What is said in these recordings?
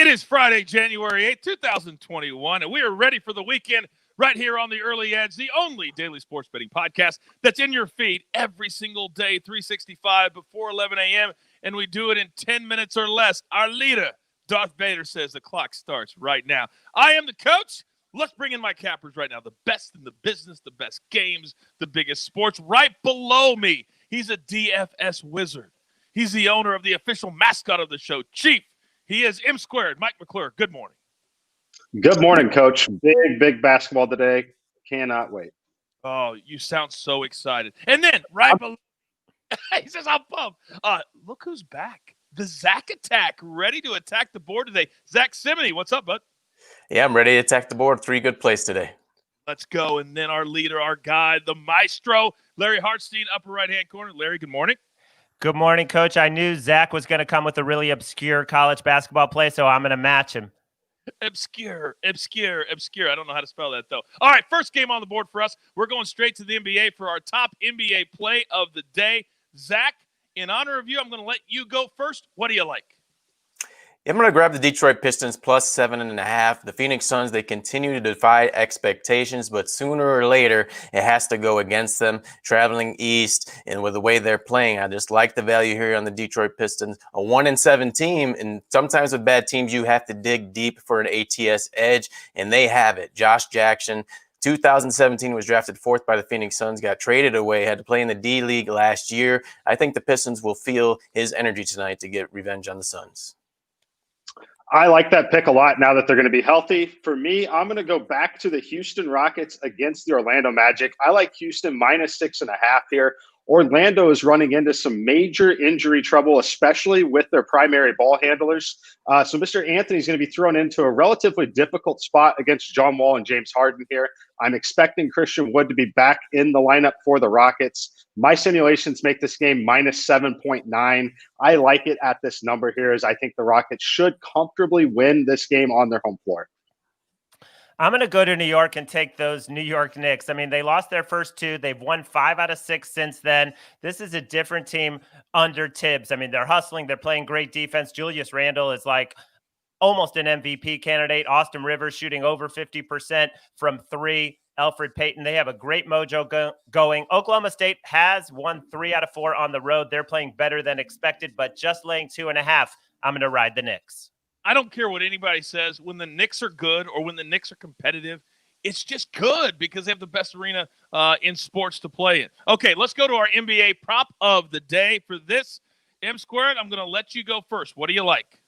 It is Friday, January 8th, 2021, and we are ready for the weekend right here on The Early Edge, the only daily sports betting podcast that's in your feed every single day, 365 before 11 a.m., and we do it in 10 minutes or less. Our leader, Darth Vader, says the clock starts right now. I am the coach. Let's bring in my cappers right now. The best in the business, the best games, the biggest sports. Right below me, he's a DFS wizard. He's the owner of the official mascot of the show, Chief. He is M squared. Mike McClure, good morning. Good morning, Coach. Big basketball today. Cannot wait. Oh, you sound so excited. And then, right below, he says, I'm pumped. Look who's back. The Zack attack, ready to attack the board today. Zack Cimini, what's up, bud? Yeah, I'm ready to attack the board. 3 good plays today. Let's go. And then our leader, our guy, the maestro, Larry Hartstein, upper right-hand corner. Larry, good morning. Good morning, Coach. I knew Zack was going to come with a really obscure college basketball play, so I'm going to match him. Obscure. I don't know how to spell that, though. All right, first game on the board for us. We're going straight to the NBA for our top NBA play of the day. Zack, in honor of you, I'm going to let you go first. What do you like? I'm going to grab the Detroit Pistons plus 7.5. The Phoenix Suns, they continue to defy expectations, but sooner or later, it has to go against them. Traveling east, and with the way they're playing, I just like the value here on the Detroit Pistons. A 1-7 team, and sometimes with bad teams, you have to dig deep for an ATS edge, and they have it. Josh Jackson, 2017 was drafted 4th by the Phoenix Suns, got traded away, had to play in the D-League last year. I think the Pistons will feel his energy tonight to get revenge on the Suns. I like that pick a lot now that they're going to be healthy. For me, I'm going to go back to the Houston Rockets against the Orlando Magic. I like Houston minus 6.5 here. Orlando is running into some major injury trouble, especially with their primary ball handlers. So Mr. Anthony's going to be thrown into a relatively difficult spot against John Wall and James Harden here. I'm expecting Christian Wood to be back in the lineup for the Rockets. My simulations make this game minus 7.9. I like it at this number here, as I think the Rockets should comfortably win this game on their home floor. I'm going to go to New York and take those New York Knicks. I mean, they lost their first 2. They've won 5 out of 6 since then. This is a different team under Tibbs. I mean, they're hustling. They're playing great defense. Julius Randle is like almost an MVP candidate. Austin Rivers shooting over 50% from 3. Elfrid Payton, they have a great mojo going. Oklahoma State has won 3 out of 4 on the road. They're playing better than expected, but just laying 2.5. I'm going to ride the Knicks. I don't care what anybody says. When the Knicks are good or when the Knicks are competitive, it's just good because they have the best arena in sports to play in. Okay, let's go to our NBA prop of the day for this. M squared, I'm going to let you go first. What do you like?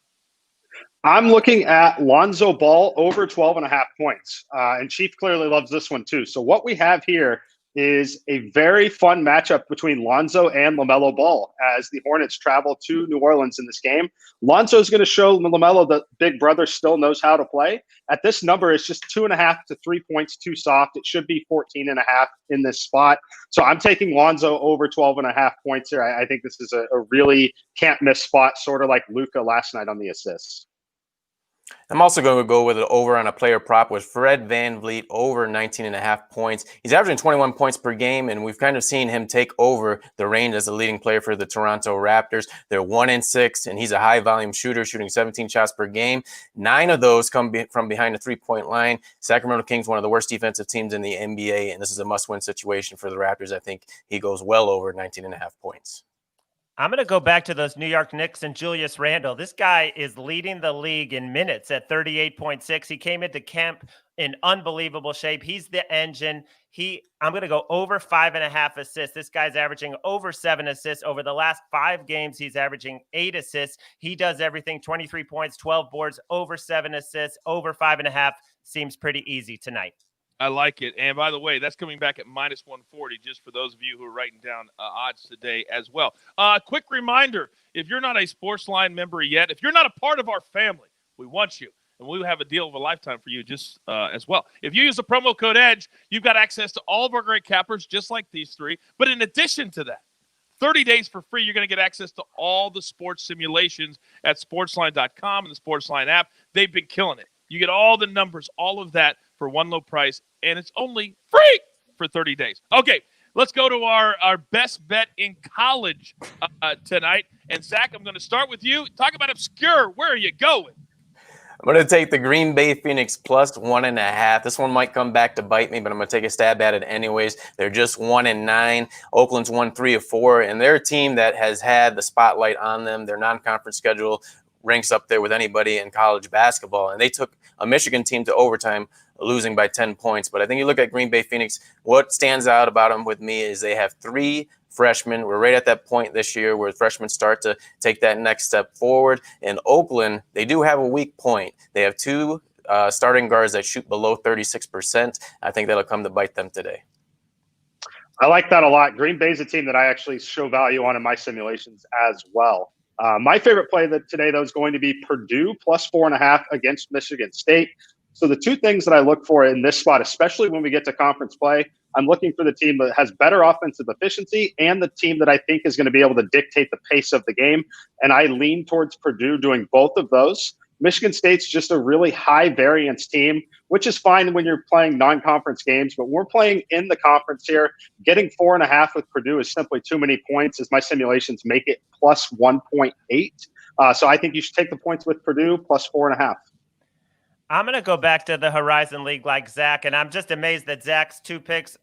I'm looking at Lonzo Ball over 12.5 points. And Chief clearly loves this one too. So what we have here is a very fun matchup between Lonzo and LaMelo Ball as the Hornets travel to New Orleans in this game. Lonzo is going to show LaMelo that big brother still knows how to play. At this number, it's just 2.5 to 3 points too soft. It should be 14.5 in this spot. So I'm taking Lonzo over 12.5 points here. I think this is a really can't miss spot, sort of like Luka last night on the assists. I'm also going to go with an over on a player prop with Fred VanVleet over 19.5 points. He's averaging 21 points per game, and we've kind of seen him take over the range as the leading player for the Toronto Raptors. They're 1-6, and he's a high-volume shooter, shooting 17 shots per game. 9 of those come from behind the three-point line. Sacramento Kings, one of the worst defensive teams in the NBA, and this is a must-win situation for the Raptors. I think he goes well over 19.5 points. I'm going to go back to those New York Knicks and Julius Randle. This guy is leading the league in minutes at 38.6. He came into camp in unbelievable shape. He's the engine. I'm going to go over 5.5 assists. This guy's averaging over 7 assists. Over the last 5 games, he's averaging 8 assists. He does everything, 23 points, 12 boards, over 7 assists, over 5.5. Seems pretty easy tonight. I like it. And by the way, that's coming back at minus 140, just for those of you who are writing down odds today as well. Quick reminder, if you're not a SportsLine member yet, if you're not a part of our family, we want you. And we have a deal of a lifetime for you just as well. If you use the promo code EDGE, you've got access to all of our great cappers, just like these 3. But in addition to that, 30 days for free, you're going to get access to all the sports simulations at sportsline.com and the SportsLine app. They've been killing it. You get all the numbers, all of that for one low price, and it's only free for 30 days. Okay, let's go to our best bet in college tonight. And, Zach, I'm going to start with you. Talk about obscure. Where are you going? I'm going to take the Green Bay Phoenix plus 1.5. This one might come back to bite me, but I'm going to take a stab at it anyways. They're just 1-9. Oakland's won 3 of 4, and they're a team that has had the spotlight on them. Their non-conference schedule ranks up there with anybody in college basketball, and they took a Michigan team to overtime, losing by 10 points. But I think you look at Green Bay Phoenix, what stands out about them with me is they have 3 freshmen. We're right at that point this year where freshmen start to take that next step forward. In Oakland, they do have a weak point. They have 2 starting guards that shoot below 36%. I think that'll come to bite them today. I like that a lot. Green Bay's a team that I actually show value on in my simulations as well. My favorite play today, though, is going to be Purdue plus 4.5 against Michigan State. So the 2 things that I look for in this spot, especially when we get to conference play, I'm looking for the team that has better offensive efficiency and the team that I think is going to be able to dictate the pace of the game. And I lean towards Purdue doing both of those. Michigan State's just a really high variance team, which is fine when you're playing non-conference games, but we're playing in the conference here. Getting 4.5 with Purdue is simply too many points, as my simulations make it plus 1.8. So I think you should take the points with Purdue plus 4.5. I'm going to go back to the Horizon League like Zach, and I'm just amazed that Zach's 2 picks,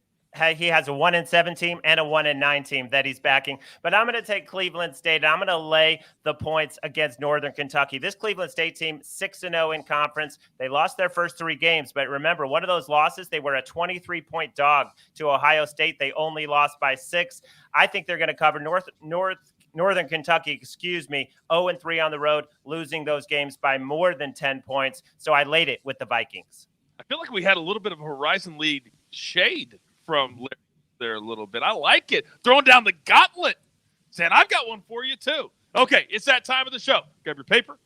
he has a 1-7 team and a 1-9 team that he's backing. But I'm going to take Cleveland State, and I'm going to lay the points against Northern Kentucky. This Cleveland State team, 6-0 in conference. They lost their first 3 games, but remember, one of those losses, they were a 23-point dog to Ohio State. They only lost by 6. I think they're going to cover Northern Kentucky, 0-3 on the road, losing those games by more than 10 points. So I laid it with the Vikings. I feel like we had a little bit of a Horizon League shade from Larry there a little bit. I like it. Throwing down the gauntlet. Saying, I've got one for you too. Okay, it's that time of the show. Grab your paper.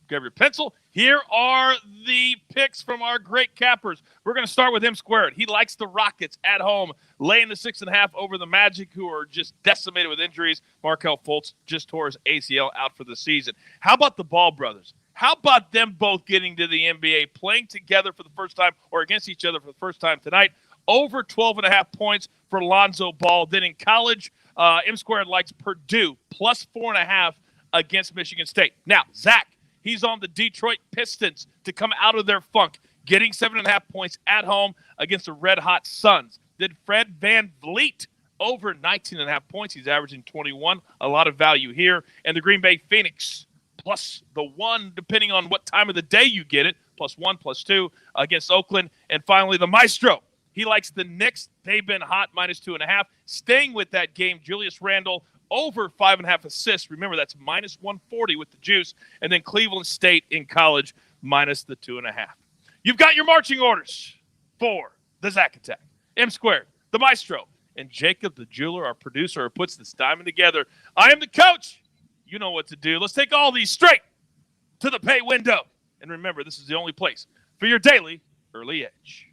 Grab your pencil. Here are the picks from our great cappers. We're going to start with M Squared. He likes the Rockets at home, laying the 6.5 over the Magic, who are just decimated with injuries. Markelle Fultz just tore his ACL out for the season. How about the Ball brothers? How about them both getting to the NBA, playing together for the first time or against each other for the first time tonight? Over 12.5 points for Lonzo Ball. Then in college, M Squared likes Purdue plus 4.5 against Michigan State. Now, Zack, he's on the Detroit Pistons to come out of their funk, getting 7.5 points at home against the red-hot Suns. Then Fred VanVleet over 19.5 points. He's averaging 21. A lot of value here. And the Green Bay Phoenix plus the 1, depending on what time of the day you get it, plus 1, plus 2 against Oakland. And finally, the Maestro. He likes the Knicks. They've been hot, minus 2.5. Staying with that game, Julius Randle over 5.5 assists. Remember, that's minus 140 with the juice. And then Cleveland State in college, minus the 2.5. You've got your marching orders for the Zack Attack, M Squared, the Maestro, and Jacob the Jeweler, our producer, who puts this diamond together. I am the coach. You know what to do. Let's take all these straight to the pay window. And remember, this is the only place for your daily early edge.